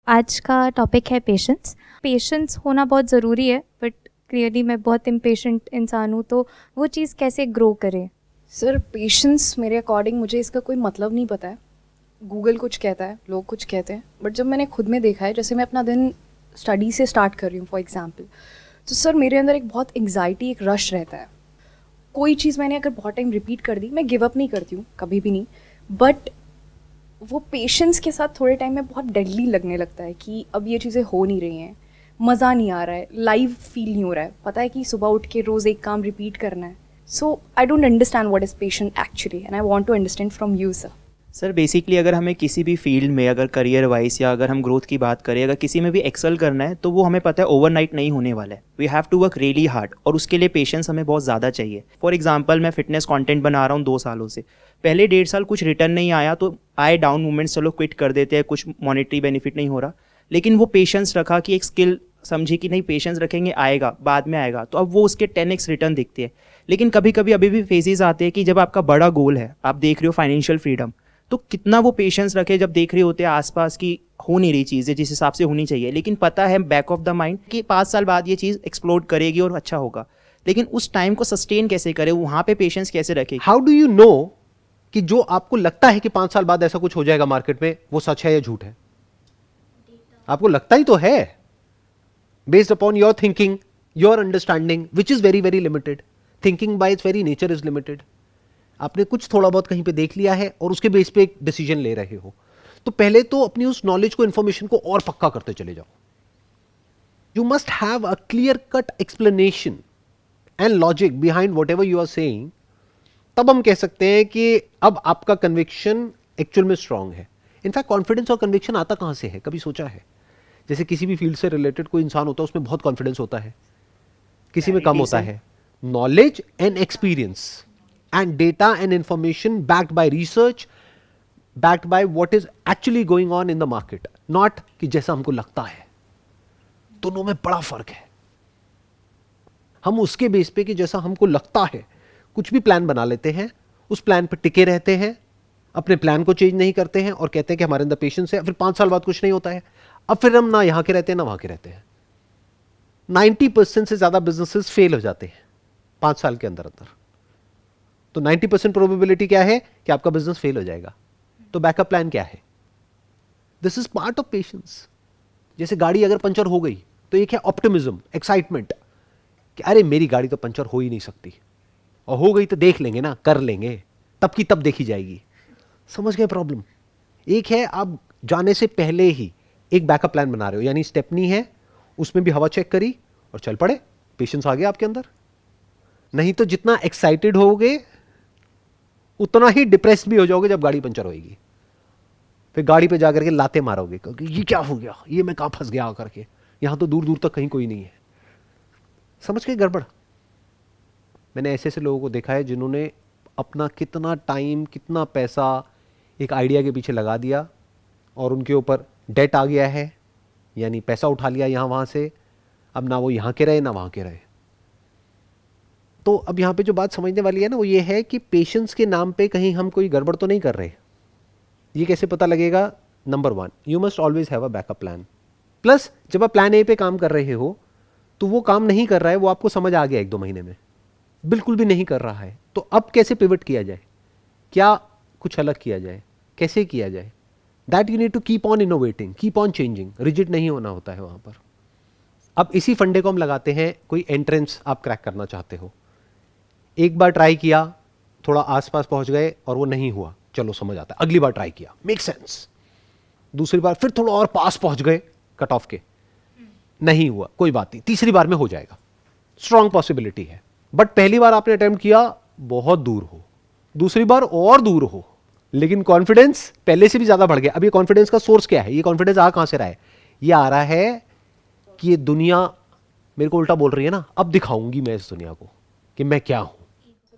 आज का टॉपिक है पेशेंस। पेशेंस होना बहुत ज़रूरी है, बट क्लियरली मैं बहुत इम्पेशेंट इंसान हूँ, तो वो चीज़ कैसे ग्रो करे? सर पेशेंस मेरे अकॉर्डिंग मुझे इसका कोई मतलब नहीं पता है। गूगल कुछ कहता है, लोग कुछ कहते हैं, बट जब मैंने खुद में देखा है, जैसे मैं अपना दिन स्टडी से स्टार्ट कर रही हूँ फॉर एग्जांपल, तो सर मेरे अंदर एक बहुत एंग्जाइटी, एक रश रहता है। कोई चीज़ मैंने अगर बहुत टाइम रिपीट कर दी, मैं गिव अप नहीं करती हूँ, कभी भी नहीं, बट वो पेशेंस के साथ थोड़े टाइम में बहुत डेडली लगने लगता है कि अब ये चीज़ें हो नहीं रही हैं, मज़ा नहीं आ रहा है, लाइव फील नहीं हो रहा है, पता है कि सुबह उठ के रोज़ एक काम रिपीट करना है। So I don't understand what is patient actually, and I want to understand from you sir. Sir basically अगर हमें किसी भी फील्ड में, अगर करियर वाइज या अगर हम ग्रोथ की बात करें, अगर किसी में भी एक्सेल करना है, तो वो हमें पता है ओवरनाइट नहीं होने वाला है। We have to work really hard, और उसके लिए पेशेंस हमें बहुत ज़्यादा चाहिए। फॉर एग्जांपल मैं फिटनेस कंटेंट बना रहा हूँ 2 सालों से। पहले 1.5 साल कुछ रिटर्न नहीं आया तो आए डाउन मोमेंट्स, चलो क्विट कर देते हैं, कुछ मॉनेटरी बेनिफिट नहीं हो रहा, लेकिन वो पेशेंस रखा कि एक स्किल समझी कि नहीं पेशेंस रखेंगे, आएगा, बाद में आएगा, तो अब वो उसके 10x रिटर्न दिखते हैं। लेकिन कभी कभी अभी भी फेजेस आते हैं कि जब आपका बड़ा गोल है, आप देख रहे हो फाइनेंशियल फ्रीडम, तो कितना वो पेशेंस रखे जब देख रहे होते हैं आसपास की हो नहीं रही चीज़ें जिस हिसाब से होनी चाहिए, लेकिन पता है बैक ऑफ द माइंड कि 5 साल बाद ये चीज़ एक्सप्लोड करेगी और अच्छा होगा, लेकिन उस टाइम को सस्टेन कैसे करे, वहाँ पे पेशेंस कैसे रखे? हाउ डू यू नो कि जो आपको लगता है कि 5 साल बाद ऐसा कुछ हो जाएगा मार्केट में, वो सच है या झूठ है? आपको लगता ही तो है, based upon your thinking, your understanding, which is very very limited. Thinking by it's very nature is limited. आपने कुछ थोड़ा बहुत कहीं पे देख लिया है और उसके बेस पे एक डिसीजन ले रहे हो, तो पहले तो अपनी उस नॉलेज को, इंफॉर्मेशन को और पक्का करते चले जाओ। You must have a clear cut explanation and logic behind whatever you are saying. तब हम कह सकते हैं कि अब आपका कन्विक्शन एक्चुअल में स्ट्रांग है। इनफैक्ट कॉन्फिडेंस और कन्विक्शन आता कहां से है, कभी सोचा है? जैसे किसी भी फील्ड से रिलेटेड कोई इंसान होता है, उसमें बहुत कॉन्फिडेंस होता है, किसी में कम होता है। Knowledge and experience and data and information backed by research, backed by what is actually going on in the market, not कि जैसा हमको लगता है। दोनों में बड़ा फर्क है। हम उसके बेस पे कि जैसा हमको लगता है कुछ भी प्लान बना लेते हैं, उस प्लान पे टिके रहते हैं, अपने प्लान को चेंज नहीं करते हैं और कहते हैं कि हमारे अंदर पेशेंस है। फिर 5 साल बाद कुछ नहीं होता है, अब फिर हम ना यहां के रहते हैं ना वहां के रहते हैं। 90% से ज्यादा बिजनेसेस फेल हो जाते हैं 5 साल के अंदर अंदर। तो 90% प्रोबेबिलिटी क्या है कि आपका बिजनेस फेल हो जाएगा। तो बैकअप प्लान क्या है? This is part of patience. जैसे गाड़ी अगर पंचर हो गई तो एक है ऑप्टिमिज्म, एक्साइटमेंट कि अरे मेरी गाड़ी तो पंचर हो ही नहीं सकती, और हो गई तो देख लेंगे ना, कर लेंगे, तब की तब देखी जाएगी। समझ गए प्रॉब्लम? एक है आप जाने से पहले ही एक बैकअप प्लान बना रहे हो, यानी स्टेपनी है, उसमें भी हवा चेक करी और चल पड़े, पेशेंस आ गया आपके अंदर। नहीं तो जितना एक्साइटेड होगे उतना ही डिप्रेस भी हो जाओगे जब गाड़ी पंचर होगी। फिर गाड़ी पे जाकर के लाते मारोगे क्योंकि ये क्या हो गया, ये मैं कहां फंस गया आकर के, यहां तो दूर दूर तक कहीं कोई नहीं है। समझ गए गड़बड़? मैंने ऐसे ऐसे लोगों को देखा है जिन्होंने अपना कितना टाइम, कितना पैसा एक आइडिया के पीछे लगा दिया और उनके ऊपर डेट आ गया है, यानी पैसा उठा लिया यहां वहां से, अब ना वो यहां के रहे ना वहां के रहे। तो अब यहां पे जो बात समझने वाली है ना, वो ये है कि पेशेंस के नाम पे कहीं हम कोई गड़बड़ तो नहीं कर रहे। ये कैसे पता लगेगा? Number 1, you must always have a backup plan. Plus जब आप प्लान ए पे काम कर रहे हो तो वो काम नहीं कर रहा है, वो आपको समझ आ गया 1-2 महीने में, बिल्कुल भी नहीं कर रहा है, तो अब कैसे पिवट किया जाए, क्या कुछ अलग किया जाए, कैसे किया जाए? That you need to keep on innovating, keep on changing. Rigid नहीं होना होता है वहां पर। अब इसी फंडे को हम लगाते हैं, कोई एंट्रेंस आप क्रैक करना चाहते हो, एक बार ट्राई किया, थोड़ा आसपास पहुंच गए और वो नहीं हुआ, चलो समझ आता है, अगली बार ट्राई किया, मेक सेंस। दूसरी बार फिर थोड़ा और पास पहुंच गए कट ऑफ के, नहीं हुआ, कोई बात नहीं, तीसरी बार में हो जाएगा, स्ट्रॉन्ग पॉसिबिलिटी है। बट पहली बार आपने अटेम्प्ट किया, बहुत दूर हो, दूसरी बार और दूर हो, लेकिन कॉन्फिडेंस पहले से भी ज्यादा बढ़ गया। अब ये कॉन्फिडेंस का सोर्स क्या है? ये कॉन्फिडेंस आ कहां से रहा है? ये आ रहा है कि ये दुनिया मेरे को उल्टा बोल रही है ना, अब दिखाऊंगी मैं इस दुनिया को कि मैं क्या हूं।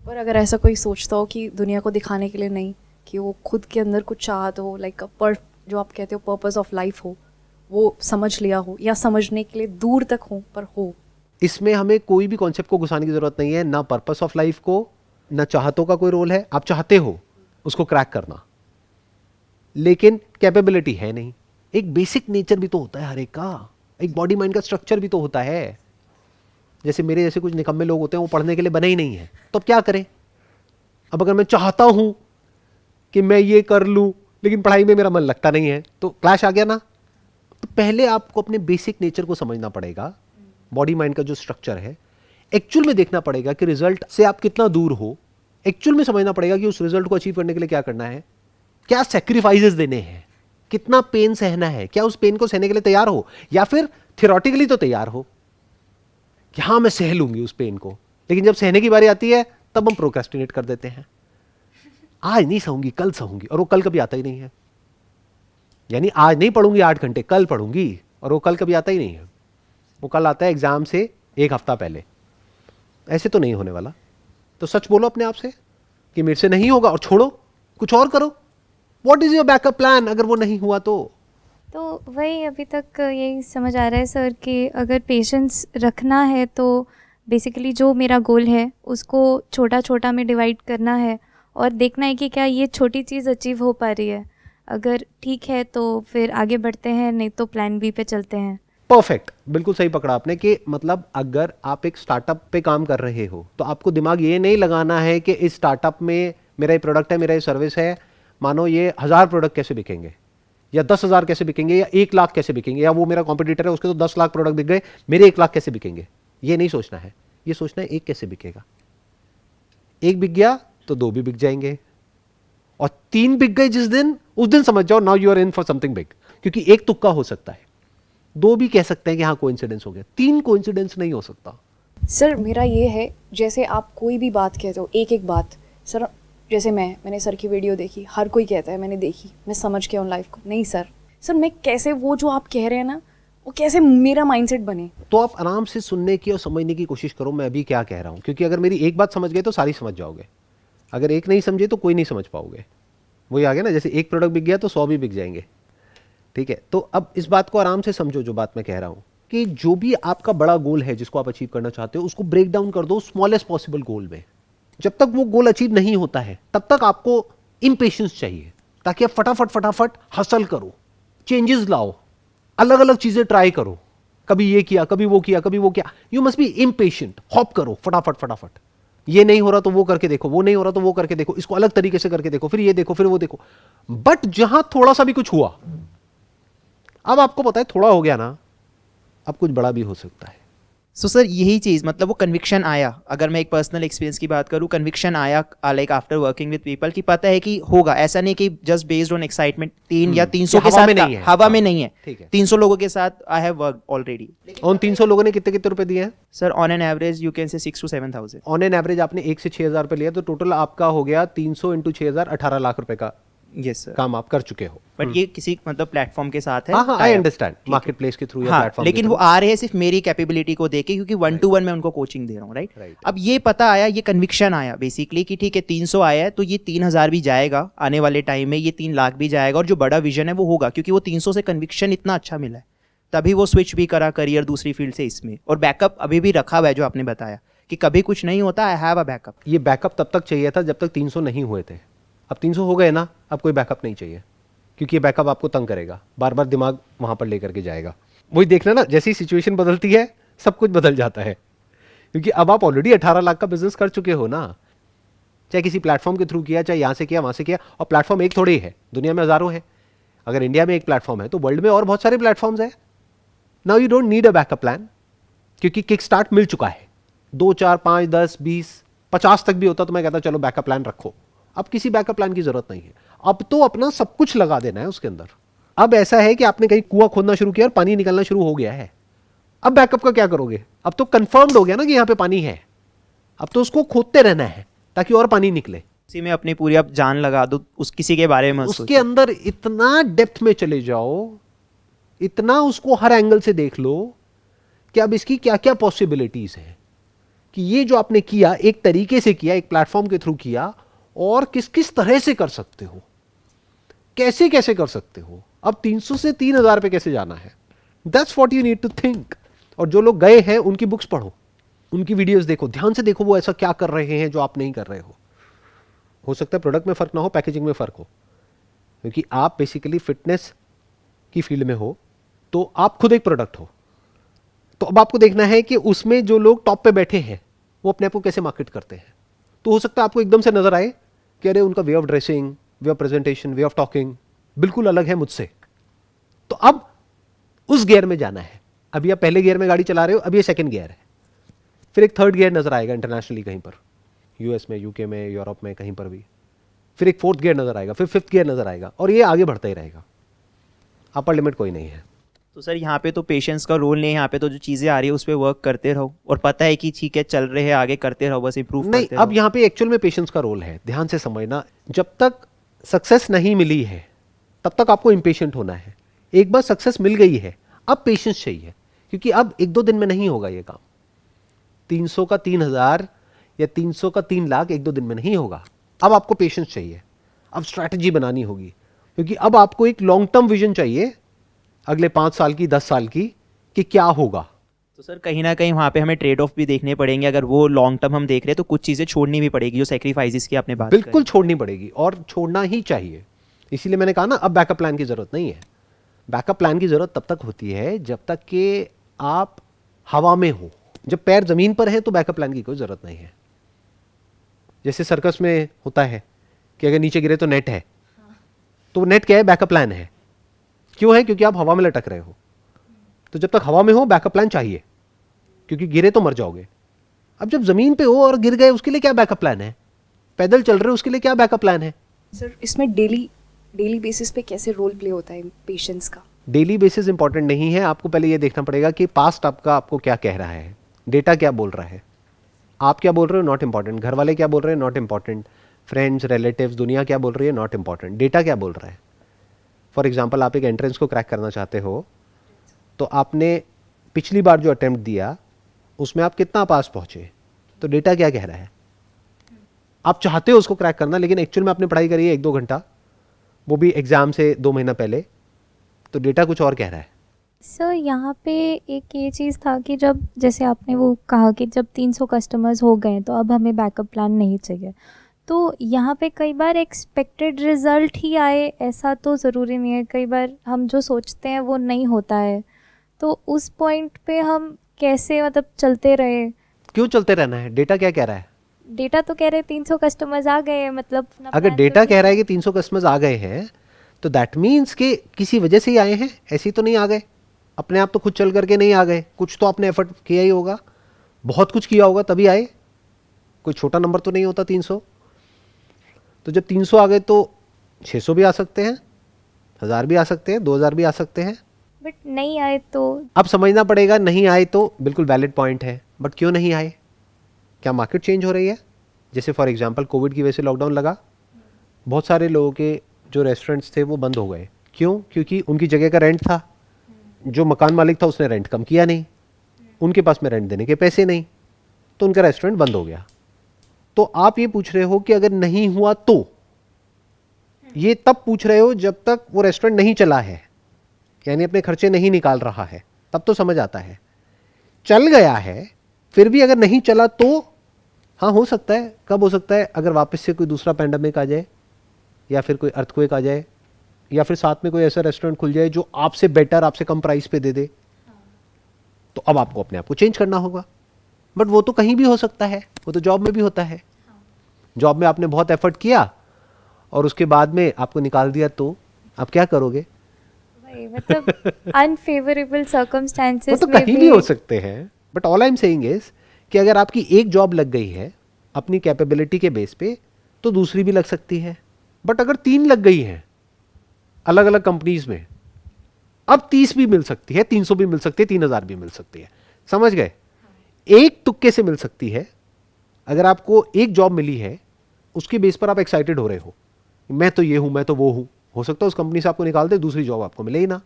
पर अगर ऐसा कोई सोचता हो कि दुनिया को दिखाने के लिए नहीं, कि वो खुद के अंदर कुछ चाहत हो, लाइक जो आप कहते हो पर्पस ऑफ लाइफ हो, वो समझ लिया हो या समझने के लिए दूर तक हो पर हो, इसमें हमें कोई भी कॉन्सेप्ट को घुसाने की जरूरत नहीं है, ना पर्पस ऑफ लाइफ को, ना चाहतों का कोई रोल है। आप चाहते हो उसको क्रैक करना, लेकिन कैपेबिलिटी है नहीं, एक बेसिक नेचर भी तो होता है हर एक का, एक बॉडी माइंड का स्ट्रक्चर भी तो होता है। जैसे मेरे जैसे कुछ निकम्मे लोग होते हैं, वो पढ़ने के लिए बने ही नहीं है, तो अब क्या करें? अब अगर मैं चाहता हूं कि मैं ये कर लूं लेकिन पढ़ाई में मेरा मन लगता नहीं है, तो क्लैश आ गया ना। तो पहले आपको अपने बेसिक नेचर को समझना पड़ेगा, बॉडी माइंड का जो स्ट्रक्चर है, एक्चुअल में देखना पड़ेगा कि रिजल्ट से आप कितना दूर हो, एक्चुअल में समझना पड़ेगा कि उस रिजल्ट को अचीव करने के लिए क्या करना है, क्या सैक्रिफाइसेस देने हैं, कितना पेन सहना है, क्या उस पेन को सहने के लिए तैयार हो, या फिर थियोरेटिकली तो तैयार हो कि हाँ मैं सह लूंगी उस पेन को, लेकिन जब सहने की बारी आती है तब हम प्रोक्रेस्टिनेट कर देते हैं, आज नहीं सहूंगी कल सहूंगी, और वो कल कभी आता ही नहीं है। यानी आज नहीं पढ़ूंगी 8 घंटे, कल पढ़ूंगी, और वो कल कभी आता ही नहीं है। वो कल आता है एग्जाम से 1 हफ्ता पहले। ऐसे तो नहीं होने वाला। तो सच बोलो अपने आप से कि मेरे से नहीं होगा और छोड़ो, कुछ और करो। What is your backup plan अगर वो नहीं हुआ तो वही अभी तक यही समझ आ रहा है सर कि अगर पेशेंस रखना है तो बेसिकली जो मेरा गोल है उसको छोटा छोटा में डिवाइड करना है और देखना है कि क्या ये छोटी चीज़ अचीव हो पा रही है। अगर ठीक है तो फिर आगे बढ़ते हैं, नहीं तो प्लान बी पे चलते हैं। परफेक्ट, बिल्कुल सही पकड़ा आपने कि मतलब अगर आप एक स्टार्टअप पे काम कर रहे हो तो आपको दिमाग ये नहीं लगाना है कि इस स्टार्टअप में मेरा ये प्रोडक्ट है, मेरा ये सर्विस है, मानो ये 1000 प्रोडक्ट कैसे बिकेंगे या 10,000 कैसे बिकेंगे या 1 लाख कैसे बिकेंगे, या वो मेरा कॉम्पिटिटर है उसके तो 10 लाख प्रोडक्ट बिक गए, मेरे 1 लाख कैसे बिकेंगे। ये नहीं सोचना है, ये सोचना है एक कैसे बिकेगा। 1 बिक गया तो 2 भी बिक जाएंगे, और 3 बिक गए जिस दिन, उस दिन समझ जाओ now you are in for something big, क्योंकि 1 तुक्का हो सकता है, 2 भी कह सकते हैं कि हाँ कोइंसिडेंस हो गया, 3 कोइंसिडेंस नहीं हो सकता। सर मेरा ये है, जैसे आप कोई भी बात कहते हो, एक एक बात सर, जैसे मैंने सर की वीडियो देखी, हर कोई कहता है मैंने देखी, मैं समझ के उन लाइफ को, नहीं सर मैं कैसे वो जो आप कह रहे हैं ना, वो कैसे मेरा माइंडसेट बने। तो आप आराम से सुनने की और समझने की कोशिश करो मैं अभी क्या कह रहा हूं, क्योंकि अगर मेरी एक बात समझ गए तो सारी समझ जाओगे, अगर एक नहीं समझे तो कोई नहीं समझ पाओगे। वही आ गया ना, जैसे 1 प्रोडक्ट बिक गया तो 100 भी बिक जाएंगे। ठीक है, तो अब इस बात को आराम से समझो, जो बात मैं कह रहा हूं कि जो भी आपका बड़ा गोल है जिसको आप अचीव करना चाहते हो, उसको ब्रेक डाउन कर दो स्मॉलेस्ट पॉसिबल गोल में। जब तक वो गोल अचीव नहीं होता है तब तक आपको इम्पेशेंस चाहिए, ताकि आप फटाफट हसल करो, चेंजेस लाओ, अलग अलग चीजें ट्राई करो, कभी ये किया कभी वो किया कभी वो किया। You must be impatient, hop करो फटाफट। ये नहीं हो रहा तो वो करके देखो, वो नहीं हो रहा तो वो करके देखो, इसको अलग तरीके से करके देखो, फिर ये देखो फिर वो देखो। बट जहां थोड़ा सा भी कुछ हुआ, अब आपको पता है थोड़ा हो गया ना, अब कुछ बड़ा भी हो सकता है। सो सर यही चीज़, मतलब वो कन्विक्शन आया, अगर मैं एक पर्सनल एक्सपीरियंस की बात करूँ, कन्विक्शन आया like after working with people कि पता है कि होगा, ऐसा नहीं कि जस्ट बेस्ड ऑन एक्साइटमेंट 3 या 300 के साथ हवा में नहीं है, ठीक है। 300 लोगों के साथ आई हैव वर्क ऑलरेडी। और 300 लोगों ने कितने कितने रुपए दिए हैं sir on an average you can say 6 to 7,000। On an average आपने 1 से 6,000 रुपए लिया, तो टोटल आपका हो गया 300 इंटू 6,000 18 लाख रुपए का यस सर, काम आप कर चुके हो। बट ये किसी मतलब प्लेटफॉर्म के साथ है। हाँ आई अंडरस्टैंड, मार्केट प्लेस के थ्रू या हाँ, प्लेटफॉर्म, लेकिन वो आ रहे हैं सिर्फ मेरी कैपेबिलिटी को देके, क्योंकि 1 to 1 मैं उनको कोचिंग दे रहा हूँ, राइट। अब ये पता आया, ये कन्विक्शन आया बेसिकली कि ठीक है 300 आया है तो ये 3,000 भी जाएगा आने वाले टाइम में, ये 3 लाख भी जाएगा, और जो बड़ा विजन है वो होगा, क्योंकि वो 300 से कन्विक्शन इतना अच्छा मिला है, तभी वो स्विच भी करा करियर दूसरी फील्ड से इसमें, और बैकअप अभी भी रखा हुआ है, जो आपने बताया कि कभी कुछ नहीं होता, आई हैव अ बैकअप। ये बैकअप तब तक चाहिए था जब तक 300 नहीं हुए थे। अब 300 हो गए ना, अब कोई बैकअप नहीं चाहिए, क्योंकि ये बैकअप आपको तंग करेगा, बार बार दिमाग वहां पर लेकर के जाएगा। वही देखना ना, जैसी सिचुएशन बदलती है सब कुछ बदल जाता है, क्योंकि अब आप ऑलरेडी 18 लाख का बिजनेस कर चुके हो ना, चाहे किसी प्लेटफॉर्म के थ्रू किया, चाहे यहां से किया वहां से किया, और प्लेटफॉर्म एक थोड़े ही है, दुनिया में हजारों है। अगर इंडिया में एक प्लेटफॉर्म है तो वर्ल्ड में और बहुत सारे प्लेटफॉर्म्स है। Now you don't need a backup plan, क्योंकि किक स्टार्ट मिल चुका है। 2 4 5 10 20 50 तक भी होता तो मैं कहता चलो बैकअप प्लान रखो। अब किसी बैकअप प्लान की जरूरत नहीं है, अब तो अपना सब कुछ लगा देना है उसके अंदर। अब ऐसा है कि आपने कहीं कुआं खोदना शुरू किया और पानी निकलना शुरू हो गया है, अब बैकअप का क्या करोगे? अब तो कंफर्म्ड हो गया ना कि यहां पे पानी है, अब तो उसको खोदते रहना है ताकि और पानी निकले। उसी में अपनी पूरी अब जान लगा दो, उस किसी के बारे में उसके अंदर इतना डेप्थ में चले जाओ, इतना उसको हर एंगल से देख लो कि अब इसकी क्या क्या पॉसिबिलिटीज है, कि ये जो आपने किया एक तरीके से किया, एक प्लेटफॉर्म के थ्रू किया, और किस किस तरह से कर सकते हो, कैसे कैसे कर सकते हो। अब 300 से 3,000 पे कैसे जाना है, that's what you need to think. और जो लोग गए हैं उनकी बुक्स पढ़ो, उनकी वीडियोस देखो, ध्यान से देखो वो ऐसा क्या कर रहे हैं जो आप नहीं कर रहे हो सकता है प्रोडक्ट में फर्क ना हो, पैकेजिंग में फर्क हो, क्योंकि आप बेसिकली फिटनेस की फील्ड में हो तो आप खुद एक प्रोडक्ट हो, तो अब आपको देखना है कि उसमें जो लोग टॉप पे बैठे हैं वो अपने आप को कैसे मार्केट करते हैं। तो हो सकता है आपको एकदम से नजर आए कि अरे उनका way of dressing, way of presentation, way of talking बिल्कुल अलग है मुझसे, तो अब उस गियर में जाना है। अभी आप पहले गियर में गाड़ी चला रहे हो, अब ये सेकंड गियर है, फिर एक थर्ड गियर नजर आएगा इंटरनेशनली कहीं पर, यूएस में, यूके में, यूरोप में, कहीं पर भी, फिर एक फोर्थ गियर नजर आएगा, फिर फिफ्थ गियर नजर आएगा, और ये आगे बढ़ता ही रहेगा। अपर लिमिट कोई नहीं है। तो सर यहाँ पे तो पेशेंस का रोल नहीं है, यहाँ पे तो जो चीज़ें आ रही है उस पर वर्क करते रहो, और पता है कि ठीक है चल रहे हैं आगे करते रहो, बस इंप्रूव नहीं, करते रहो। अब यहाँ पे एक्चुअल में पेशेंस का रोल है, ध्यान से समझना। जब तक सक्सेस नहीं मिली है तब तक आपको इम्पेशेंट होना है। एक बार सक्सेस मिल गई है अब पेशेंस चाहिए, क्योंकि अब 1-2 दिन में नहीं होगा ये काम। 300 का 3000 या 300 का 3 लाख 1-2 दिन में नहीं होगा। अब आपको पेशेंस चाहिए, अब स्ट्रैटेजी बनानी होगी, क्योंकि अब आपको एक लॉन्ग टर्म विजन चाहिए अगले 5 साल की, 10 साल की, कि क्या होगा। तो सर कहीं ना कहीं वहाँ पे हमें ट्रेड ऑफ भी देखने पड़ेंगे। अगर वो लॉन्ग टर्म हम देख रहे हैं तो कुछ चीज़ें छोड़नी भी पड़ेगी, जो सेक्रीफाइसेस की आपने बात बिल्कुल छोड़नी पड़ेगी, और छोड़ना ही चाहिए। इसीलिए मैंने कहा ना, अब बैकअप प्लान की जरूरत नहीं है। बैकअप प्लान की जरूरत तब तक होती है जब तक कि आप हवा में हो। जब पैर जमीन पर है तो बैकअप प्लान की कोई जरूरत नहीं है। जैसे सर्कस में होता है कि अगर नीचे गिरे तो नेट है, तो नेट क्या है? बैकअप प्लान है। क्यों है? क्योंकि आप हवा में लटक रहे हो। तो जब तक हवा में हो बैकअप प्लान चाहिए, क्योंकि गिरे तो मर जाओगे। अब जब जमीन पे हो और गिर गए, उसके लिए क्या बैकअप प्लान है? पैदल चल रहे हो, उसके लिए क्या बैकअप प्लान है? सर इसमें डेली बेसिस पे कैसे रोल प्ले होता है पेशेंस का? डेली बेसिस इंपॉर्टेंट नहीं है। आपको पहले ये देखना पड़ेगा कि पास्ट आपको क्या कह रहा है, डेटा क्या बोल रहा है। आप क्या बोल रहे हो, नॉट इंपॉर्टेंट। घर वाले क्या बोल रहे हैं, नॉट इंपॉर्टेंट। फ्रेंड्स, रिलेटिव्स, दुनिया क्या बोल रही है, नॉट इंपॉर्टेंट। डेटा क्या बोल रहा है। फॉर एग्जाम्पल, आप एक एंट्रेंस को क्रैक करना चाहते हो, तो आपने पिछली बार जो अटेम्प्ट दिया उसमें आप कितना पास पहुंचे, तो डेटा क्या कह रहा है। आप चाहते हो उसको क्रैक करना, लेकिन एक्चुअल में आपने पढ़ाई करी है 1-2 घंटा, वो भी एग्जाम से 2 महीना पहले, तो डेटा कुछ और कह रहा है। सर यहाँ पे एक ये चीज़ था कि जब जैसे आपने वो कहा कि जब 300 कस्टमर्स हो गए तो अब हमें बैकअप प्लान नहीं चाहिए, तो यहाँ पे कई बार एक्सपेक्टेड रिज़ल्ट ही आए ऐसा तो ज़रूरी नहीं है। कई बार हम जो सोचते हैं वो नहीं होता है, तो उस पॉइंट पे हम कैसे मतलब चलते रहे? क्यों चलते रहना है? डेटा क्या कह रहा है? डेटा तो कह रहे 300 कस्टमर्स आ गए हैं, मतलब अपना अगर plan डेटा तो कह रहा है कि 300 कस्टमर्स आ गए हैं, तो दैट मीन्स कि किसी वजह से ही आए हैं, ऐसे ही तो नहीं आ गए। अपने आप तो खुद चल करके नहीं आ गए, कुछ तो आपने एफर्ट किया ही होगा, बहुत कुछ किया होगा तभी आए। कोई छोटा नंबर तो नहीं होता 300। तो जब 300 आ गए तो 600 भी आ सकते हैं, 1000 भी आ सकते हैं, 2000 भी आ सकते हैं। बट नहीं आए तो अब समझना पड़ेगा, नहीं आए तो बिल्कुल वैलिड पॉइंट है, बट क्यों नहीं आए? क्या मार्केट चेंज हो रही है? जैसे फॉर एग्जांपल कोविड की वजह से लॉकडाउन लगा, बहुत सारे लोगों के जो रेस्टोरेंट्स थे वो बंद हो गए। क्यों? क्योंकि उनकी जगह का रेंट था, जो मकान मालिक था उसने रेंट कम किया नहीं, उनके पास में रेंट देने के पैसे नहीं, तो उनका रेस्टोरेंट बंद हो गया। तो आप ये पूछ रहे हो कि अगर नहीं हुआ तो, ये तब पूछ रहे हो जब तक वो रेस्टोरेंट नहीं चला है, यानी अपने खर्चे नहीं निकाल रहा है, तब तो समझ आता है। चल गया है फिर भी अगर नहीं चला तो हाँ हो सकता है। कब हो सकता है? अगर वापस से कोई दूसरा पैंडेमिक आ जाए, या फिर कोई अर्थक्वेक आ जाए, या फिर साथ में कोई ऐसा रेस्टोरेंट खुल जाए जो आपसे बेटर, आपसे कम प्राइस पे दे दे, तो अब आपको अपने आप को चेंज करना होगा। बट वो तो कहीं भी हो सकता है, वो तो जॉब में भी होता है। जॉब में आपने बहुत एफर्ट किया और उसके बाद में आपको निकाल दिया, तो आप क्या करोगे? वही मतलब अनफेवरेबल सर्कमस्टेंसेस वो तो में कहीं भी हो सकते हैं। But all I am saying is कि अगर आपकी एक जॉब लग गई है अपनी कैपेबिलिटी के बेस पे, तो दूसरी भी लग सकती है। बट अगर 3 लग गई हैं अलग अलग कंपनीज में, अब 30 भी मिल सकती है, 300 भी मिल सकती है, 3000 भी मिल सकती है। समझ गए? एक तुक्के से मिल सकती है। अगर आपको एक जॉब मिली है, उसके बेस पर आप एक्साइटेड हो रहे हो, मैं तो ये हूं, मैं तो वो हूं, हो सकता है उस कंपनी से आपको निकाल दे, दूसरी जॉब आपको मिले ही ना।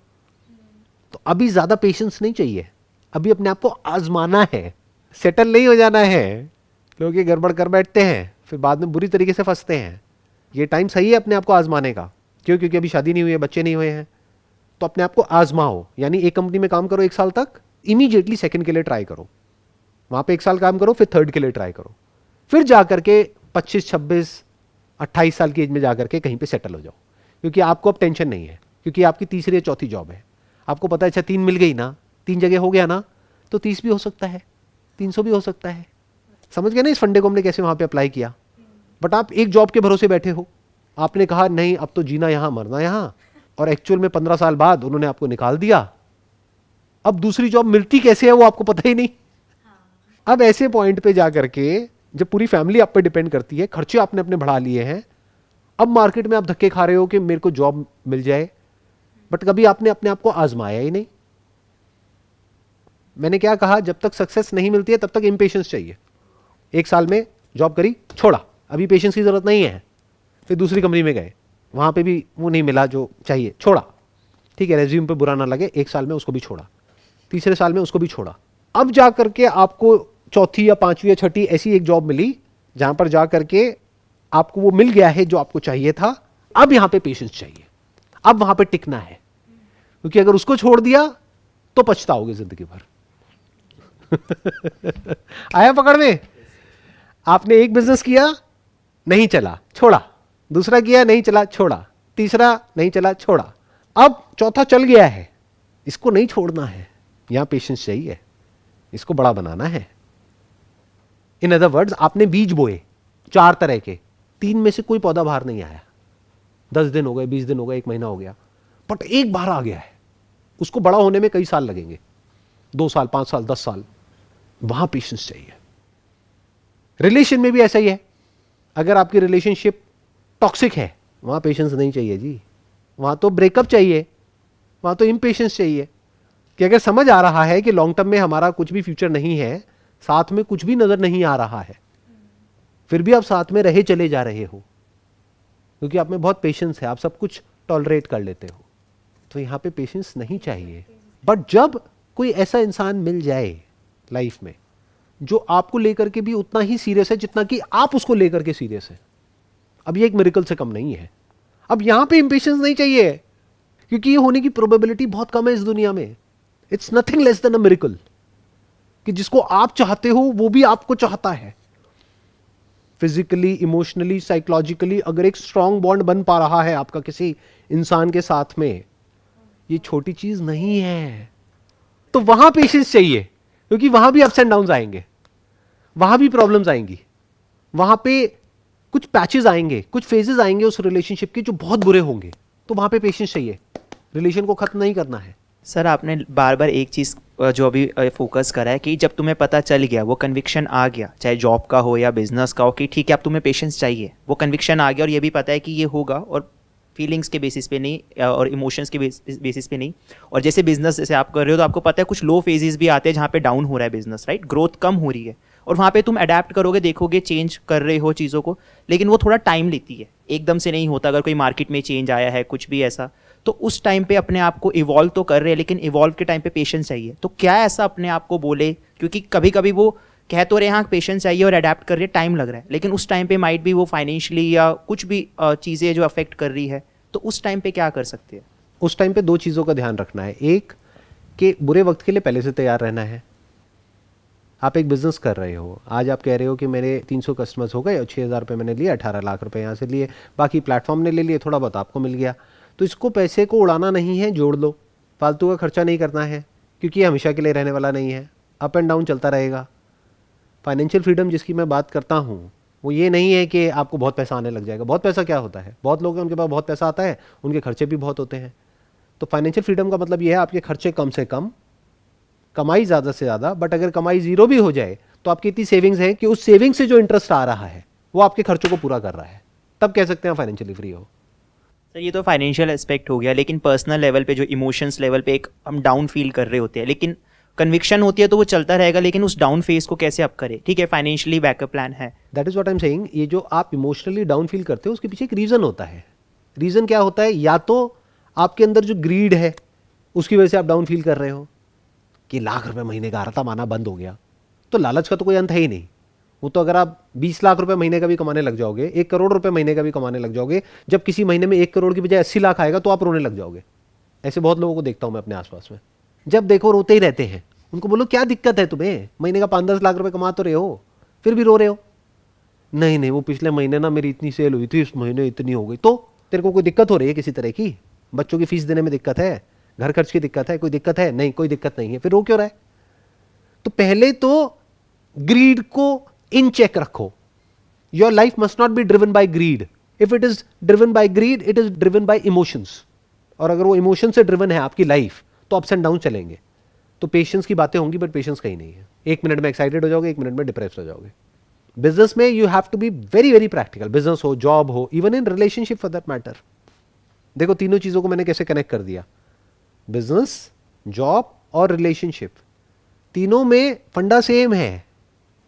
तो अभी ज्यादा पेशेंस नहीं चाहिए, अभी अपने आप को आजमाना है, सेटल नहीं हो जाना है। लोग ये गड़बड़ कर बैठते हैं, फिर बाद में बुरी तरीके से फंसते हैं। ये टाइम सही है अपने आप को आजमाने का। क्यों? क्योंकि अभी शादी नहीं हुई है, बच्चे नहीं हुए हैं, तो अपने आप को आजमाओ। यानी एक कंपनी में काम करो 1 साल तक, इमीडिएटली सेकंड के लिए ट्राई करो, वहां पे 1 साल काम करो, फिर थर्ड के लिए ट्राई करो, फिर जाकर के 25, 26, 28 साल की एज में जाकर के कहीं पे सेटल हो जाओ, क्योंकि आपको अब टेंशन नहीं है। क्योंकि आपकी तीसरी या चौथी जॉब है। आपको पता है अच्छा 3 मिल गई ना, 3 जगह हो गया ना, तो 30 भी हो सकता है, 300 भी हो सकता है। समझ गए ना इस फंडे को हमने कैसे वहां पे अप्लाई किया। बट आप एक जॉब के भरोसे बैठे हो, आपने कहा नहीं अब तो जीना यहां मरना यहां, और एक्चुअल में 15 साल बाद उन्होंने आपको निकाल दिया। अब दूसरी जॉब मिलती कैसे है वो आपको पता ही नहीं। अब ऐसे पॉइंट पे जा करके जब पूरी फैमिली आप पे डिपेंड करती है, खर्चे आपने अपने बढ़ा लिए हैं, अब मार्केट में आप धक्के खा रहे हो कि मेरे को जॉब मिल जाए, बट कभी आपने अपने आप को आजमाया ही नहीं। मैंने क्या कहा, जब तक सक्सेस नहीं मिलती है तब तक इम्पेशेंस चाहिए। 1 साल में जॉब करी, छोड़ा, अभी पेशेंस की जरूरत नहीं है। फिर दूसरी कंपनी में गए, वहां पे भी वो नहीं मिला जो चाहिए, छोड़ा। ठीक है, रेज्यूम पे बुरा ना लगे, 1 साल में उसको भी छोड़ा, तीसरे साल में उसको भी छोड़ा। अब जा करके आपको चौथी या पांचवी या छठी ऐसी एक जॉब मिली जहां पर जा करके आपको वो मिल गया है जो आपको चाहिए था। अब यहां पे पेशेंस चाहिए, अब वहां पे टिकना है, क्योंकि अगर उसको छोड़ दिया तो पछताओगे जिंदगी भर। आया पकड़ में? आपने एक बिजनेस किया, नहीं चला, छोड़ा, दूसरा किया, नहीं चला, छोड़ा, तीसरा नहीं चला, छोड़ा, अब चौथा चल गया है, इसको नहीं छोड़ना है। यहां पेशेंस चाहिए, इसको बड़ा बनाना है। इन अदर वर्ड्स, आपने बीज बोए 4 तरह के, 3 में से कोई पौधा बाहर नहीं आया, 10 दिन हो गए, 20 दिन हो गए, 1 महीना हो गया, बट एक बाहर आ गया है। उसको बड़ा होने में कई साल लगेंगे, 2 साल, 5 साल, 10 साल। वहां पेशेंस चाहिए। रिलेशन में भी ऐसा ही है। अगर आपकी रिलेशनशिप टॉक्सिक है, वहां पेशेंस नहीं चाहिए जी, वहां तो ब्रेकअप चाहिए, वहां तो इम्पेशेंस चाहिए। कि अगर समझ आ रहा है कि लॉन्ग टर्म में हमारा कुछ भी फ्यूचर नहीं है, साथ में कुछ भी नजर नहीं आ रहा है, फिर भी आप साथ में रहे चले जा रहे हो क्योंकि आप में बहुत पेशेंस है, आप सब कुछ टॉलरेट कर लेते हो, तो यहां पे पेशेंस नहीं चाहिए। बट जब कोई ऐसा इंसान मिल जाए लाइफ में जो आपको लेकर के भी उतना ही सीरियस है जितना कि आप उसको लेकर के सीरियस है, अब ये एक मिरेकल से कम नहीं है। अब यहां पे इंपेशेंस नहीं चाहिए, क्योंकि ये होने की प्रोबेबिलिटी बहुत कम है इस दुनिया में। It's nothing less than a miracle कि जिसको आप चाहते हो वो भी आपको चाहता है। फिजिकली, इमोशनली, साइकोलॉजिकली अगर एक स्ट्रांग बॉन्ड बन पा रहा है आपका किसी इंसान के साथ में, ये छोटी चीज नहीं है। तो वहां पेशेंस चाहिए, क्योंकि वहां भी अप्स एंड डाउन्स आएंगे, वहां भी प्रॉब्लम्स आएंगी, वहां पे कुछ पैचेस आएंगे, कुछ फेजेस आएंगे उस रिलेशनशिप के जो बहुत बुरे होंगे, तो वहां पे पेशेंस चाहिए। रिलेशन को खत्म नहीं करना है। सर आपने बार बार एक चीज़ जो अभी फोकस करा है कि जब तुम्हें पता चल गया, वो कन्विक्शन आ गया, चाहे जॉब का हो या बिजनेस का हो, कि ठीक है अब तुम्हें पेशेंस चाहिए, वो कन्विक्शन आ गया और ये भी पता है कि ये होगा, और फीलिंग्स के बेसिस पे नहीं और इमोशंस के बेसिस पे नहीं। और जैसे बिजनेस जैसे आप कर रहे हो तो आपको पता है कुछ लो फेजेस भी आते हैं जहाँ पे डाउन हो रहा है बिजनेस, राइट, ग्रोथ कम हो रही है, और वहाँ पे तुम अडेप्ट करोगे, देखोगे, चेंज कर रहे हो चीज़ों को, लेकिन वो थोड़ा टाइम लेती है, एकदम से नहीं होता। अगर कोई मार्केट में चेंज आया है, कुछ भी ऐसा, तो उस टाइम पे अपने आप को इवॉल्व तो कर रहे हैं, लेकिन इवॉल्व के टाइम पे पेशेंस चाहिए। तो क्या ऐसा अपने आप को बोले, क्योंकि कभी कभी वो कह तो रहे हाँ पेशेंस चाहिए और अडेप्ट कर रहे, टाइम लग रहा है, लेकिन उस टाइम पे माइट भी वो फाइनेंशियली या कुछ भी चीज़ें जो अफेक्ट कर रही है, तो उस टाइम पे क्या कर सकते हैं? उस टाइम पे 2 चीज़ों का ध्यान रखना है। एक कि बुरे वक्त के लिए पहले से तैयार रहना है। आप एक बिजनेस कर रहे हो, आज आप कह रहे हो कि मेरे 300 कस्टमर्स हो गए और 6,000 रुपये मैंने लिए, 18 लाख रुपए यहाँ से लिए, बाकी प्लेटफॉर्म ने ले लिए, थोड़ा बहुत आपको मिल गया। तो इसको पैसे को उड़ाना नहीं है, जोड़ लो, फालतू का खर्चा नहीं करना है, क्योंकि ये हमेशा के लिए रहने वाला नहीं है, अप एंड डाउन चलता रहेगा। फाइनेंशियल फ्रीडम जिसकी मैं बात करता हूँ वो ये नहीं है कि आपको बहुत पैसा आने लग जाएगा। बहुत पैसा क्या होता है, बहुत लोग हैं उनके पास बहुत पैसा आता है, उनके खर्चे भी बहुत होते हैं। तो फाइनेंशियल फ्रीडम का मतलब ये है आपके खर्चे कम से कम, कमाई ज़्यादा से ज़्यादा। बट अगर कमाई 0 भी हो जाए तो आपकी इतनी सेविंग्स है कि उस सेविंग से जो इंटरेस्ट आ रहा है वो आपके खर्चों को पूरा कर रहा है, तब कह सकते हैं फाइनेंशियली फ्री हो। सर ये तो फाइनेंशियल एस्पेक्ट हो गया, लेकिन पर्सनल लेवल पे जो इमोशंस लेवल पे एक हम डाउन फील कर रहे होते हैं, लेकिन कन्विक्शन होती है तो वो चलता रहेगा, लेकिन उस डाउन फेज को कैसे अप करें? ठीक है, फाइनेंशियली बैकअप प्लान है, that is what I am saying. ये जो आप इमोशनली डाउन फील करते हो उसके पीछे एक रीज़न होता है। रीज़न क्या होता है? या तो आपके अंदर जो ग्रीड है उसकी वजह से आप डाउन फील कर रहे हो कि लाख रुपए महीने का आ रहा था, माना बंद हो गया, तो लालच का तो कोई अंत है ही नहीं। वो तो अगर आप 20 लाख रुपए महीने का भी कमाने लग जाओगे, 1 करोड़ रुपए महीने का भी कमाने लग जाओगे, जब किसी महीने में 1 करोड़ की बजाय 80 लाख आएगा तो आप रोने लग जाओगे। ऐसे बहुत लोगों को देखता हूं मैं अपने आसपास में, जब देखो रोते ही रहते हैं। उनको बोलो क्या दिक्कत है तुम्हें, महीने का 5-10 लाख रुपए कमा तो रहे हो, फिर भी रो रहे हो। नहीं वो पिछले महीने ना मेरी इतनी सेल हुई थी, इस महीने इतनी हो गई। तो तेरे को कोई दिक्कत हो रही है किसी तरह की? बच्चों की फीस देने में दिक्कत है, घर खर्च की दिक्कत है, कोई दिक्कत है? नहीं, कोई दिक्कत नहीं है, फिर रो क्यों रहा है? तो पहले तो ग्रीड को इन चेक रखो. Your life must not be driven by greed. If it is driven by greed, it is driven by emotions. और अगर वो इमोशन से ड्रिवन है आपकी लाइफ, तो अप्स एंड डाउन चलेंगे. तो पेशेंस की बातें होंगी, बट पेशेंस कहीं नहीं है. 1 मिनट में एक्साइटेड हो जाओगे, 1 मिनट में डिप्रेस हो जाओगे. बिजनेस में you have to be very very practical. Business हो, जॉब हो, even in relationship for that matter. देखो तीनों चीजों को मैंने कैसे कनेक्ट कर दिया. बिजनेस, जॉब और रिलेशनशिप, तीनों में फंडा सेम है.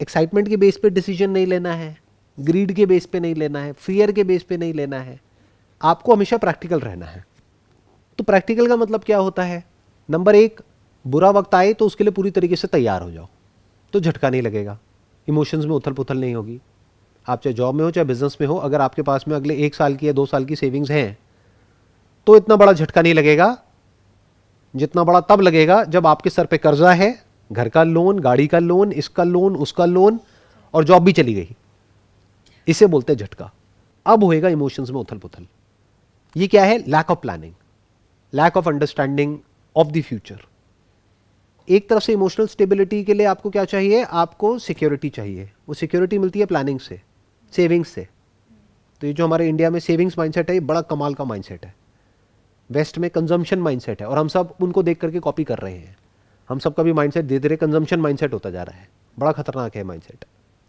एक्साइटमेंट के बेस पे डिसीजन नहीं लेना है, ग्रीड के बेस पे नहीं लेना है, फियर के बेस पे नहीं लेना है. आपको हमेशा प्रैक्टिकल रहना है. तो प्रैक्टिकल का मतलब क्या होता है? नंबर 1, बुरा वक्त आए तो उसके लिए पूरी तरीके से तैयार हो जाओ, तो झटका नहीं लगेगा, इमोशंस में उथल पुथल नहीं होगी. आप चाहे जॉब में हो चाहे बिजनेस में हो, अगर आपके पास में अगले 1 साल की या 2 साल की सेविंग्स हैं, तो इतना बड़ा झटका नहीं लगेगा. जितना बड़ा तब लगेगा जब आपके सर पे कर्जा है, घर का लोन, गाड़ी का लोन, इसका लोन, उसका लोन, और जॉब भी चली गई. इसे बोलते हैं झटका. अब होएगा इमोशंस में उथल पुथल. ये क्या है? Lack of planning, lack of understanding of the future. एक तरफ से इमोशनल स्टेबिलिटी के लिए आपको क्या चाहिए? आपको सिक्योरिटी चाहिए. वो सिक्योरिटी मिलती है प्लानिंग से, सेविंग्स से. तो ये जो हमारे इंडिया में सेविंग्स माइंडसेट है, ये बड़ा कमाल का माइंडसेट है. वेस्ट में कंजम्पशन माइंडसेट है, और हम सब उनको देख करके कॉपी कर रहे हैं. हम सबका भी माइंडसेट धीरे धीरे कंजम्पशन माइंडसेट होता जा रहा है. बड़ा खतरनाक है माइंडसेट.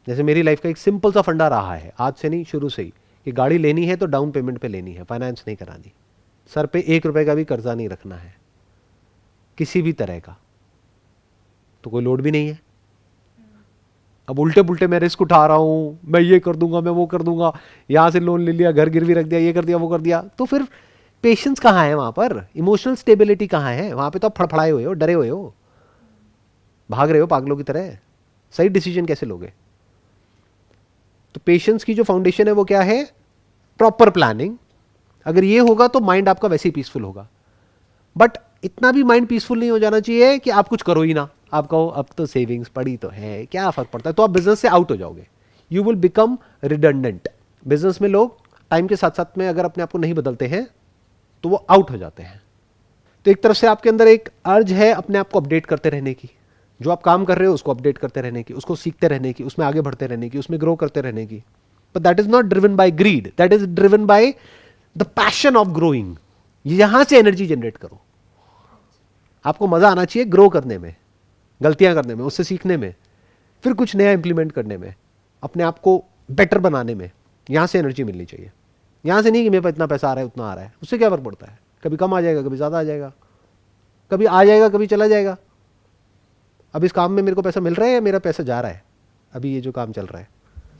जैसे मेरी लाइफ का एक सिंपल सा फंडा रहा है, आज से नहीं, शुरू से ही, कि गाड़ी लेनी है तो डाउन पेमेंट पे लेनी है, फाइनेंस नहीं करानी. सर पे 1 रुपए का भी कर्जा नहीं रखना है किसी भी तरह का, तो कोई लोड भी नहीं है. अब उल्टे पुल्टे मैं रिस्क उठा रहा हूं, मैं ये कर दूंगा, मैं वो कर दूंगा, यहां से लोन ले लिया, घर गिरवी रख दिया, ये कर दिया, वो कर दिया. तो फिर पेशेंस कहां है वहां पर? इमोशनल स्टेबिलिटी कहां है? वहां पे तो आप फड़फड़ाए हुए हो, डरे हुए हो, भाग रहे हो पागलों की तरह. सही डिसीजन कैसे लोगे? तो पेशेंस की जो फाउंडेशन है वो क्या है? Proper planning. अगर ये होगा तो माइंड आपका वैसे ही पीसफुल होगा. बट इतना भी माइंड पीसफुल नहीं हो जाना चाहिए कि आप कुछ करो ही ना. आप कहो अब तो सेविंग्स पड़ी तो है, क्या फर्क पड़ता है, तो आप बिजनेस से आउट हो जाओगे. You will become redundant. Business में लोग टाइम के साथ साथ में अगर अपने आप को नहीं बदलते हैं तो वो आउट हो जाते हैं. तो एक तरफ से आपके अंदर एक अर्ज है अपने आप को अपडेट करते रहने की. जो आप काम कर रहे हो उसको अपडेट करते रहने की, उसको सीखते रहने की, उसमें आगे बढ़ते रहने की, उसमें ग्रो करते रहने की. But that is not driven by greed, that is driven by the passion of growing. यहां से एनर्जी जनरेट करो. आपको मजा आना चाहिए ग्रो करने में, गलतियां करने में, उससे सीखने में, फिर कुछ नया इंप्लीमेंट करने में, अपने आप को बेटर बनाने में. यहां से एनर्जी मिलनी चाहिए. यहां से नहीं कि मेरे पास इतना पैसा आ रहा है, उतना आ रहा है. उससे क्या फर्क पड़ता है? कभी कम आ जाएगा, कभी ज्यादा आ जाएगा, कभी आ जाएगा, कभी चला जाएगा. अब इस काम में मेरे को पैसा मिल रहा है या मेरा पैसा जा रहा है? अभी ये जो काम चल रहा है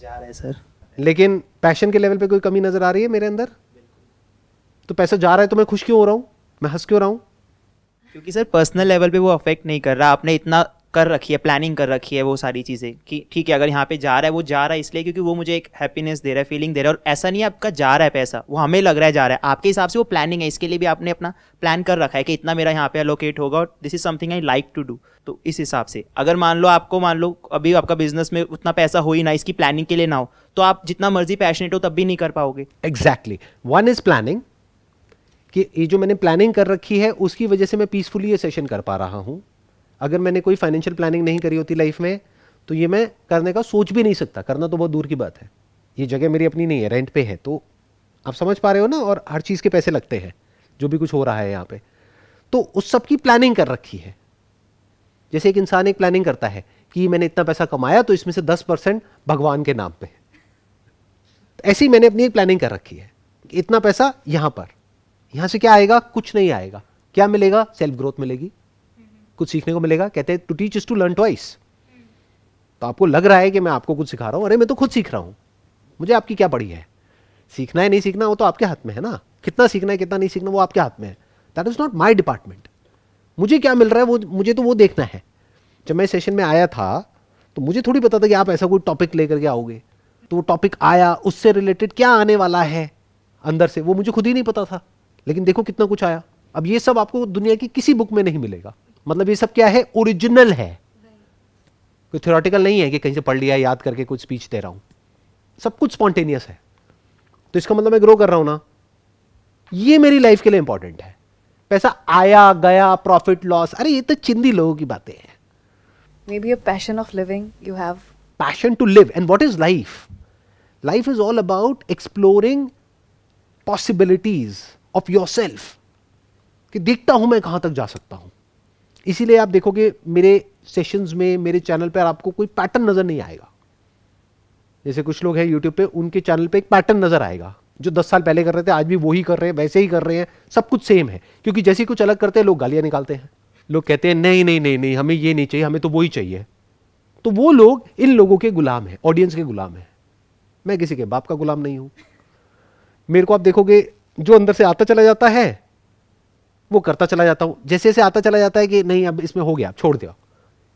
जा रहा है सर. लेकिन पैशन के लेवल पे कोई कमी नजर आ रही है मेरे अंदर? तो पैसा जा रहा है तो मैं खुश क्यों हो रहा हूं, मैं हंस क्यों रहा हूं? क्योंकि सर पर्सनल लेवल पे वो अफेक्ट नहीं कर रहा. आपने इतना कर रखी है, प्लानिंग कर रखी है वो सारी चीज़ें कि ठीक है अगर यहाँ पे जा रहा है, वो जा रहा है इसलिए क्योंकि वो मुझे एक हैप्पीनेस दे रहा है, फीलिंग दे रहा है. और ऐसा नहीं है आपका जा रहा है पैसा, वो हमें लग रहा है जा रहा है. आपके हिसाब से वो प्लानिंग है, इसके लिए भी आपने अपना प्लान कर रखा है कि इतना मेरा यहाँ पे एलोकेट होगा और this is something I like to do. तो इस हिसाब से अगर मान लो अभी आपका बिजनेस में उतना पैसा हो ही ना, इसकी प्लानिंग के लिए ना हो, तो आप जितना मर्जी पैशनेट हो तब भी नहीं कर पाओगे. एग्जैक्टली. वन इज प्लानिंग, कि ये जो मैंने प्लानिंग कर रखी है उसकी वजह से मैं पीसफुली ये सेशन कर पा रहा हूं. अगर मैंने कोई फाइनेंशियल प्लानिंग नहीं करी होती लाइफ में तो ये मैं करने का सोच भी नहीं सकता. करना तो बहुत दूर की बात है. ये जगह मेरी अपनी नहीं है, रेंट पे है. तो आप समझ पा रहे हो ना. और हर चीज़ के पैसे लगते हैं, जो भी कुछ हो रहा है यहाँ पे. तो उस सब की प्लानिंग कर रखी है. जैसे एक इंसान एक प्लानिंग करता है कि मैंने इतना पैसा कमाया तो इसमें से 10% भगवान के नाम पे. ऐसी मैंने अपनी एक प्लानिंग कर रखी है. इतना पैसा यहां पर, यहां से क्या आएगा? कुछ नहीं आएगा. क्या मिलेगा? सेल्फ ग्रोथ मिलेगी, कुछ सीखने को मिलेगा. कहते हैं to teach is to learn twice. तो आपको लग रहा है कि मैं आपको कुछ सिखा रहा हूं, अरे मैं तो खुद सीख रहा हूं, मुझे आपकी क्या पड़ी है. सीखना है नहीं सीखना वो तो आपके हाथ में है ना. कितना सीखना है कितना नहीं सीखना वो आपके हाथ में है. That is not my department. मुझे क्या मिल रहा है वो मुझे तो वो देखना है. जब मैं सेशन में आया था तो मुझे थोड़ी पता था कि आप ऐसा कोई टॉपिक लेकर के आओगे. तो वो टॉपिक आया, उससे रिलेटेड क्या आने वाला है अंदर से वो मुझे खुद ही नहीं पता था. लेकिन देखो कितना कुछ आया. अब ये सब आपको दुनिया की किसी बुक में नहीं मिलेगा. मतलब ये सब क्या है? ओरिजिनल है, कोई थ्योरेटिकल नहीं है कि कहीं से पढ़ लिया याद करके कुछ स्पीच दे रहा हूं. सब कुछ स्पॉन्टेनियस है. तो इसका मतलब मैं ग्रो कर रहा हूं ना. ये मेरी लाइफ के लिए इंपॉर्टेंट है। पैसा आया गया, प्रॉफिट लॉस, अरे ये तो चिंदी लोगों की बातें हैं। Maybe a passion of living you have. Passion to live. And what is life? Life is all about exploring possibilities of yourself. कि देखता हूं मैं कहां तक जा सकता हूं। इसीलिए आप देखोगे मेरे सेशंस में, मेरे चैनल पर आपको कोई पैटर्न नजर नहीं आएगा। जैसे कुछ लोग हैं यूट्यूब पे, उनके चैनल पे एक पैटर्न नजर आएगा, जो 10 साल पहले कर रहे थे आज भी वही कर रहे हैं, वैसे ही कर रहे हैं, सब कुछ सेम है। क्योंकि जैसे ही कुछ अलग करते हैं लोग गालियां निकालते हैं, लोग कहते हैं नहीं नहीं नहीं नहीं, हमें ये नहीं चाहिए, हमें तो वही चाहिए। तो वो लोग इन लोगों के गुलाम है, ऑडियंस के गुलाम है। मैं किसी के बाप का गुलाम नहीं हूं। मेरे को आप देखोगे जो अंदर से आता चला जाता है वो करता चला जाता हूं। जैसे जैसे आता चला जाता है कि नहीं अब इसमें हो गया, छोड़ दिया।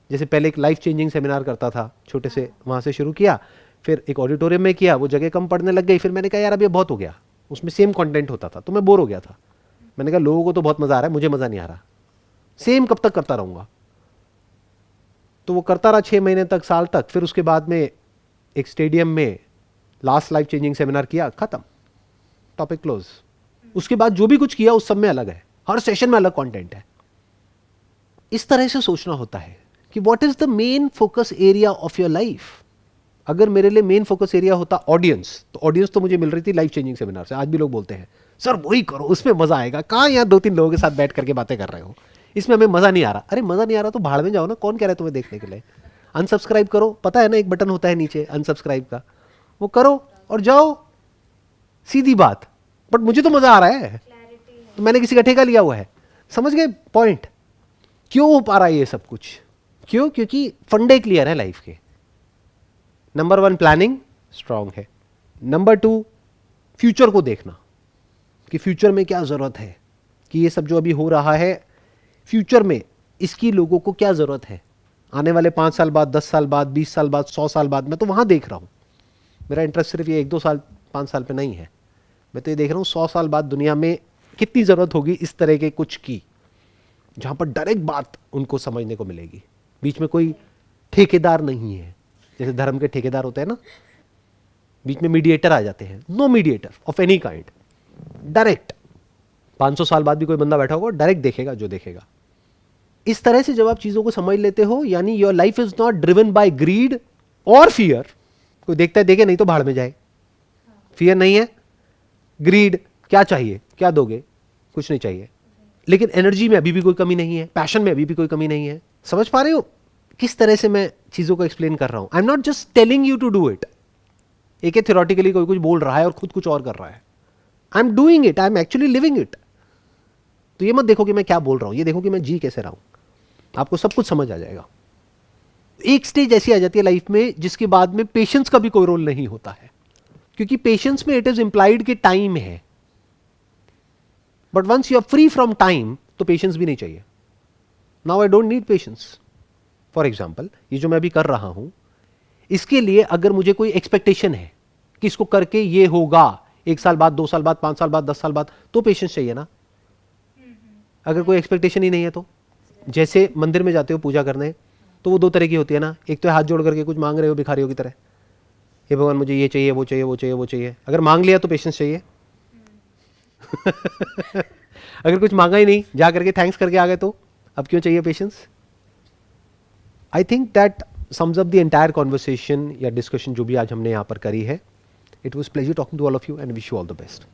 जैसे पहले एक लाइफ चेंजिंग सेमिनार करता था, छोटे से वहां से शुरू किया, फिर एक ऑडिटोरियम में किया, वो जगह कम पड़ने लग गई। फिर मैंने कहा यार अब ये बहुत हो गया, उसमें सेम कंटेंट होता था तो मैं बोर हो गया था। मैंने कहा लोगों को तो बहुत मजा आ रहा है, मुझे मजा नहीं आ रहा, सेम कब तक करता रहूंगा। तो वो करता रहा 6 महीने तक, साल तक। फिर उसके बाद में एक स्टेडियम में लास्ट लाइफ चेंजिंग सेमिनार किया, खत्म, टॉपिक क्लोज। उसके बाद जो भी कुछ किया उस सब में अलग है, हर सेशन में अलग कंटेंट है। इस तरह से सोचना होता है कि what is the main focus area of your life. अगर मेरे लिए मेन फोकस एरिया होता ऑडियंस, तो ऑडियंस तो मुझे मिल रही थी लाइफ चेंजिंग सेमिनार से। आज भी लोग बोलते हैं सर वही करो, उसमें मजा आएगा। कहाँ यहाँ 2-3 लोगों के साथ बैठ करके बातें कर रहे हो, इसमें हमें मजा नहीं आ रहा। अरे मजा नहीं आ रहा तो भाड़ में जाओ ना, कौन कह रहा है तुम्हें देखने के लिए। अनसब्सक्राइब करो, पता है ना एक बटन होता है नीचे अनसब्सक्राइब का, वो करो और जाओ, सीधी बात। बट मुझे तो मजा आ रहा है, तो मैंने किसी का ठेका लिया हुआ है। समझ गए पॉइंट? क्यों हो पा रहा है ये सब कुछ? क्यों? क्योंकि फंडे क्लियर है लाइफ के। नंबर 1 प्लानिंग स्ट्रांग है। नंबर 2 फ्यूचर को देखना कि फ्यूचर में क्या जरूरत है, कि ये सब जो अभी हो रहा है फ्यूचर में इसकी लोगों को क्या जरूरत है। आने वाले 5 साल बाद, 10 साल बाद, 20 साल बाद, 100 साल बाद, मैं तो वहां देख रहा हूं। मेरा इंटरेस्ट सिर्फ ये 1-2 साल 5 साल पे नहीं है, मैं तो ये देख रहा हूं 100 साल बाद दुनिया में कितनी जरूरत होगी इस तरह के कुछ की, जहां पर डायरेक्ट बात उनको समझने को मिलेगी। बीच में कोई ठेकेदार नहीं है, जैसे धर्म के ठेकेदार होते हैं ना, बीच में मीडिएटर आ जाते हैं। No mediator of any kind, direct 500 साल बाद भी कोई बंदा बैठा होगा, डायरेक्ट देखेगा जो देखेगा। इस तरह से जब आप चीजों को समझ लेते हो, यानी your life is not driven by greed और फियर। कोई देखता है देखे, नहीं तो भाड़ में जाए। फियर नहीं है, ग्रीड, क्या चाहिए, क्या दोगे, कुछ नहीं चाहिए। लेकिन एनर्जी में अभी भी कोई कमी नहीं है, पैशन में अभी भी कोई कमी नहीं है। समझ पा रहे हो किस तरह से मैं चीजों को एक्सप्लेन कर रहा हूं? I am not just telling you to do it. एक थ्योरेटिकली कोई कुछ बोल रहा है और खुद कुछ और कर रहा है। I am doing it, I am actually living it. तो ये मत देखो कि मैं क्या बोल रहा हूं, ये देखो कि मैं जी कैसे रहा हूं। आपको सब कुछ समझ आ जाएगा। एक स्टेज ऐसी आ जाती है लाइफ में जिसके बाद में पेशेंस का भी कोई रोल नहीं होता है, क्योंकि पेशेंस में इट इज इंप्लाइड कि टाइम है। But once you are free from time तो पेशेंस भी नहीं चाहिए। Now I don't need patience. For example, ये जो मैं अभी कर रहा हूं, इसके लिए अगर मुझे कोई एक्सपेक्टेशन है कि इसको करके ये होगा 1 साल बाद, 2 साल बाद, 5 साल बाद, 10 साल बाद, तो पेशेंस चाहिए ना। अगर कोई एक्सपेक्टेशन ही नहीं है तो, जैसे मंदिर में जाते हो पूजा करने, तो वो 2 तरह की होती है ना। एक तो हाथ जोड़ करके कुछ मांग रहे हो भिखारियों की तरह, हे भगवान मुझे ये चाहिए, वो चाहिए, वो चाहिए, वो चाहिए। अगर मांग लिया तो पेशेंस चाहिए। अगर कुछ मांगा ही नहीं, जा करके थैंक्स करके आ गए, तो अब क्यों चाहिए patience? I think that sums up the entire conversation या डिस्कशन जो भी आज हमने यहाँ पर करी है। It was pleasure talking to all of you and wish you all the best.